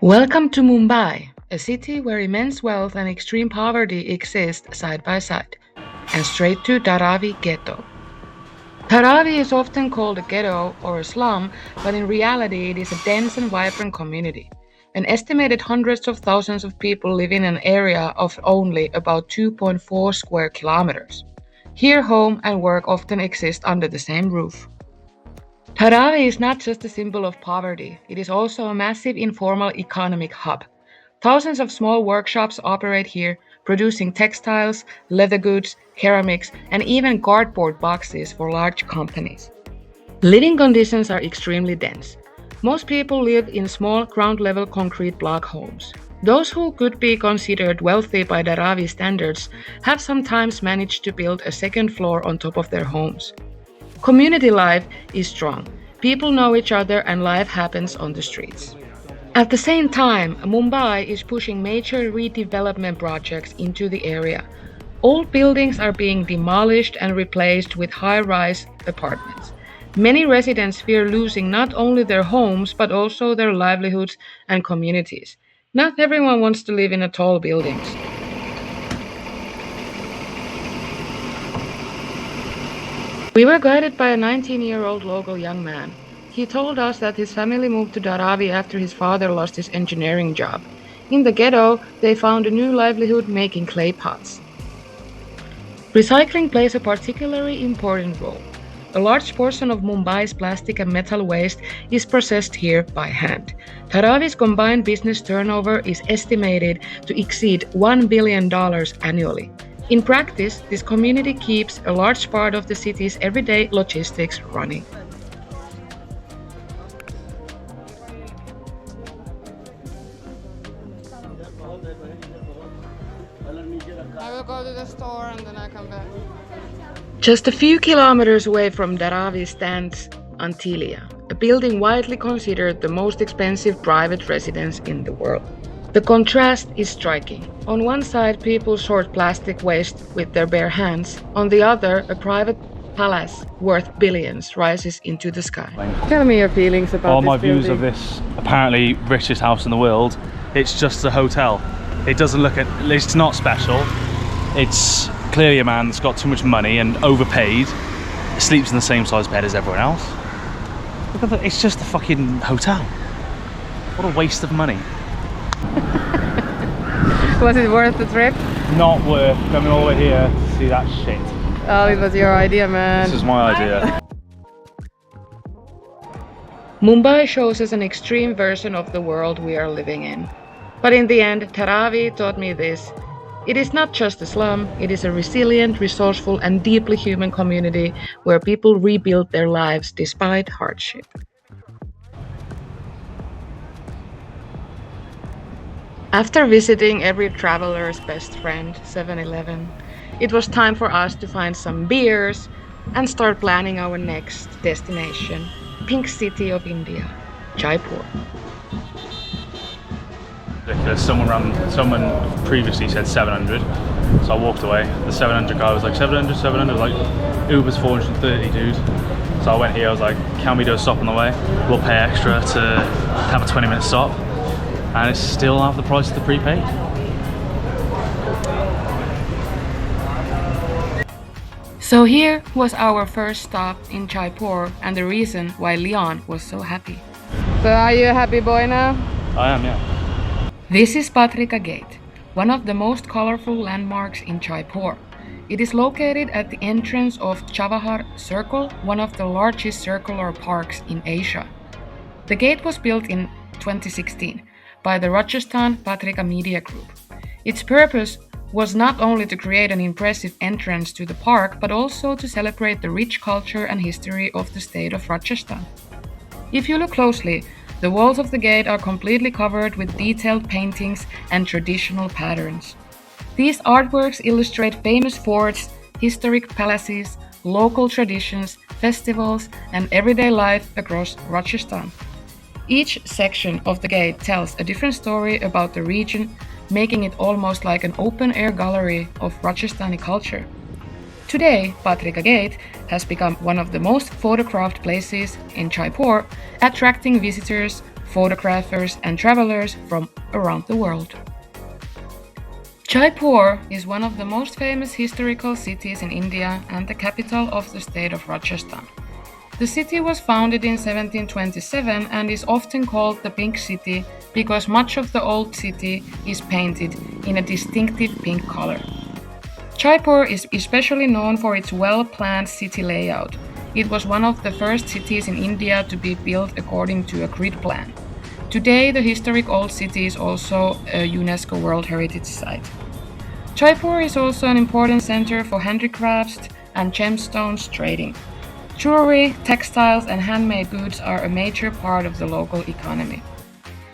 Welcome to Mumbai, a city where immense wealth and extreme poverty exist side by side, and straight to Dharavi ghetto. Dharavi is often called a ghetto or a slum, but in reality it is a dense and vibrant community. An estimated hundreds of thousands of people live in an area of only about 2.4 square kilometers. Here home and work often exist under the same roof. Dharavi is not just a symbol of poverty, it is also a massive informal economic hub. Thousands of small workshops operate here, producing textiles, leather goods, ceramics, and even cardboard boxes for large companies. Living conditions are extremely dense. Most people live in small ground level concrete block homes. Those who could be considered wealthy by Dharavi standards have sometimes managed to build a second floor on top of their homes. Community life is strong. People know each other and life happens on the streets. At the same time, Mumbai is pushing major redevelopment projects into the area. Old buildings are being demolished and replaced with high-rise apartments. Many residents fear losing not only their homes but also their livelihoods and communities. Not everyone wants to live in tall buildings. We were guided by a 19-year-old local young man. He told us that his family moved to Dharavi after his father lost his engineering job. In the ghetto, they found a new livelihood making clay pots. Recycling plays a particularly important role. A large portion of Mumbai's plastic and metal waste is processed here by hand. Dharavi's combined business turnover is estimated to exceed $1 billion annually. In practice, this community keeps a large part of the city's everyday logistics running. I will go to the store and then I come back. Just a few kilometers away from Dharavi stands Antilia, a building widely considered the most expensive private residence in the world. The contrast is striking. On one side, people sort plastic waste with their bare hands. On the other, a private palace worth billions rises into the sky. Tell me your feelings about All this my views building. of this apparently richest house in the world, it's just a hotel. It doesn't look at, it's not special. It's clearly a man that's got too much money and overpaid, sleeps in the same size bed as everyone else. It's just a fucking hotel. What a waste of money. Was it worth the trip? Not worth coming all the way here to see that shit. Oh, it was your idea, man. This is my idea. Mumbai shows us an extreme version of the world we are living in. But in the end, Dharavi taught me this. It is not just a slum, it is a resilient, resourceful, and deeply human community where people rebuild their lives despite hardship. After visiting every traveler's best friend, 7-Eleven, it was time for us to find some beers and start planning our next destination, Pink City of India, Jaipur. Ridiculous. Someone previously said 700, so I walked away. The 700 guy was like 700, like Uber's 430, dude. So I went here, I was like, can we do a stop on the way? We'll pay extra to have a 20-minute stop, and it's still half the price of the prepaid. So here was our first stop in Jaipur and the reason why Leon was so happy. So are you a happy boy now? I am, yeah. This is Patrika Gate, one of the most colorful landmarks in Jaipur. It is located at the entrance of Jawahar Circle, one of the largest circular parks in Asia. The gate was built in 2016 by the Rajasthan Patrika Media Group. Its purpose was not only to create an impressive entrance to the park, but also to celebrate the rich culture and history of the state of Rajasthan. If you look closely, the walls of the gate are completely covered with detailed paintings and traditional patterns. These artworks illustrate famous forts, historic palaces, local traditions, festivals, and everyday life across Rajasthan. Each section of the gate tells a different story about the region, making it almost like an open-air gallery of Rajasthani culture. Today, Patrika Gate has become one of the most photographed places in Jaipur, attracting visitors photographers and travelers from around the world. Jaipur is one of the most famous historical cities in India and the capital of the state of Rajasthan. The city was founded in 1727 and is often called the Pink City because much of the old city is painted in a distinctive pink color. Jaipur is especially known for its well-planned city layout. It was one of the first cities in India to be built according to a grid plan. Today, the historic old city is also a UNESCO World Heritage Site. Jaipur is also an important center for handicrafts and gemstones trading. Jewelry, textiles, and handmade goods are a major part of the local economy.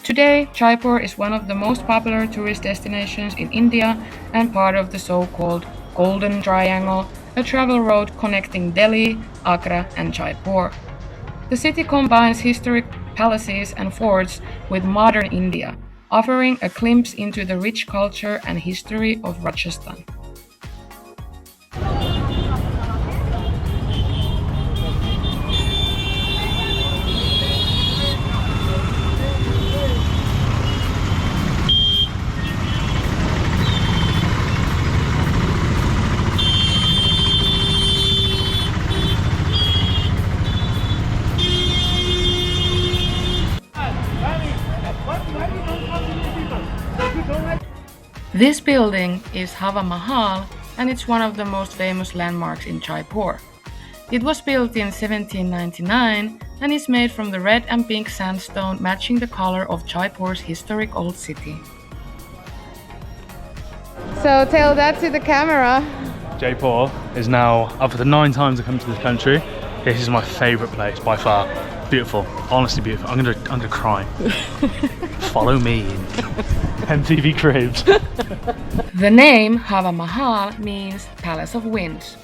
Today, Jaipur is one of the most popular tourist destinations in India and part of the so-called Golden Triangle, a travel road connecting Delhi, Agra, and Jaipur. The city combines historic palaces and forts with modern India, offering a glimpse into the rich culture and history of Rajasthan. This building is Hawa Mahal and it's one of the most famous landmarks in Jaipur. It was built in 1799 and is made from the red and pink sandstone matching the color of Jaipur's historic old city. So tell that to the camera. Jaipur is now, after the 9 times I come to this country, this is my favourite place by far. Beautiful, honestly beautiful. I'm gonna cry. Follow me in MTV Cribs. The name Hawa Mahal means Palace of Winds.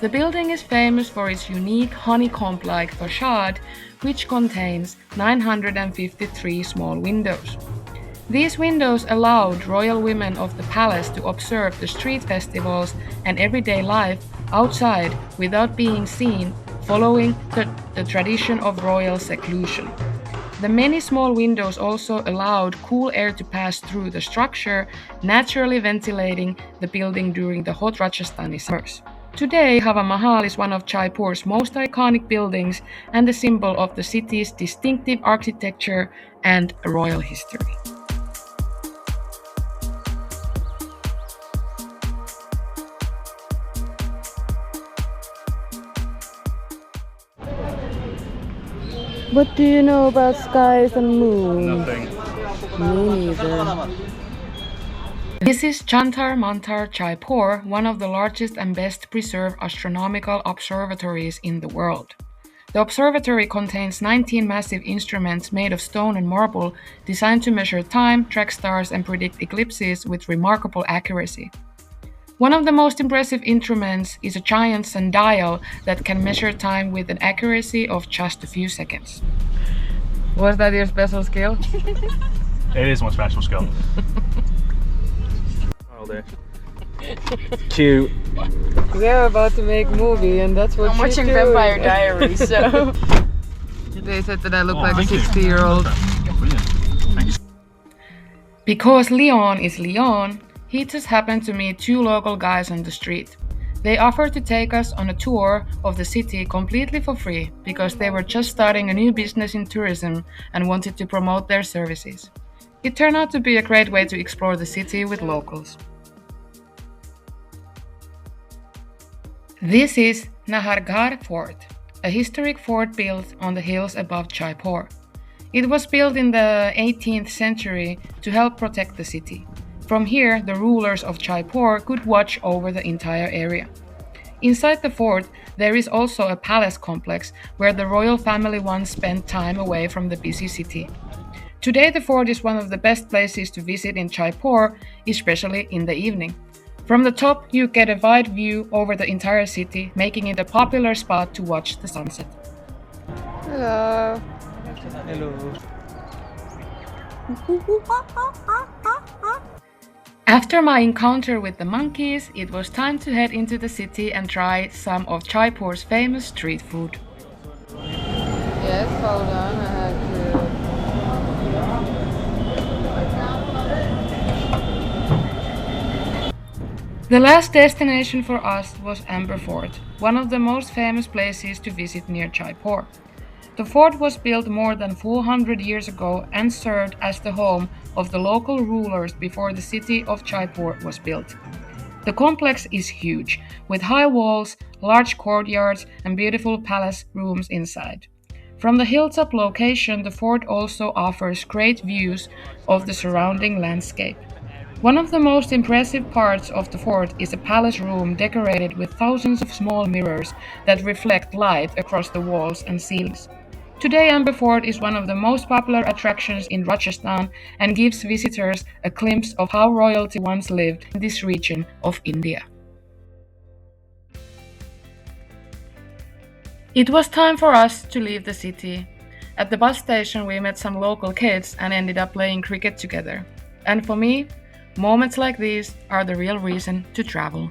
The building is famous for its unique honeycomb-like facade, which contains 953 small windows. These windows allowed royal women of the palace to observe the street festivals and everyday life outside without being seen, following the tradition of royal seclusion. The many small windows also allowed cool air to pass through the structure, naturally ventilating the building during the hot Rajasthani summers. Today, Hawa Mahal is one of Jaipur's most iconic buildings and a symbol of the city's distinctive architecture and royal history. What do you know about skies and moon? Nothing. Me neither. This is Jantar Mantar, Jaipur, one of the largest and best preserved astronomical observatories in the world. The observatory contains 19 massive instruments made of stone and marble designed to measure time, track stars, and predict eclipses with remarkable accuracy. One of the most impressive instruments is a giant sundial that can measure time with an accuracy of just a few seconds. Was that your special skill? It is my special skill. Cute. They're about to make a movie and that's what I'm watching Vampire Diaries, so... They said that I look like a 60-year-old. Brilliant. Thanks. Because Leon is Leon, he just happened to meet 2 local guys on the street. They offered to take us on a tour of the city completely for free because they were just starting a new business in tourism and wanted to promote their services. It turned out to be a great way to explore the city with locals. This is Nahargarh Fort, a historic fort built on the hills above Jaipur. It was built in the 18th century to help protect the city. From here, the rulers of Jaipur could watch over the entire area. Inside the fort, there is also a palace complex where the royal family once spent time away from the busy city. Today, the fort is one of the best places to visit in Jaipur, especially in the evening. From the top, you get a wide view over the entire city, making it a popular spot to watch the sunset. Hello. Hello. After my encounter with the monkeys, it was time to head into the city and try some of Jaipur's famous street food. Yes, hold on, I have to... The last destination for us was Amber Fort, one of the most famous places to visit near Jaipur. The fort was built more than 400 years ago and served as the home of the local rulers before the city of Jaipur was built. The complex is huge, with high walls, large courtyards, and beautiful palace rooms inside. From the hilltop location, the fort also offers great views of the surrounding landscape. One of the most impressive parts of the fort is a palace room decorated with thousands of small mirrors that reflect light across the walls and ceilings. Today, Amber Fort is one of the most popular attractions in Rajasthan and gives visitors a glimpse of how royalty once lived in this region of India. It was time for us to leave the city. At the bus station, we met some local kids and ended up playing cricket together. And for me, moments like these are the real reason to travel.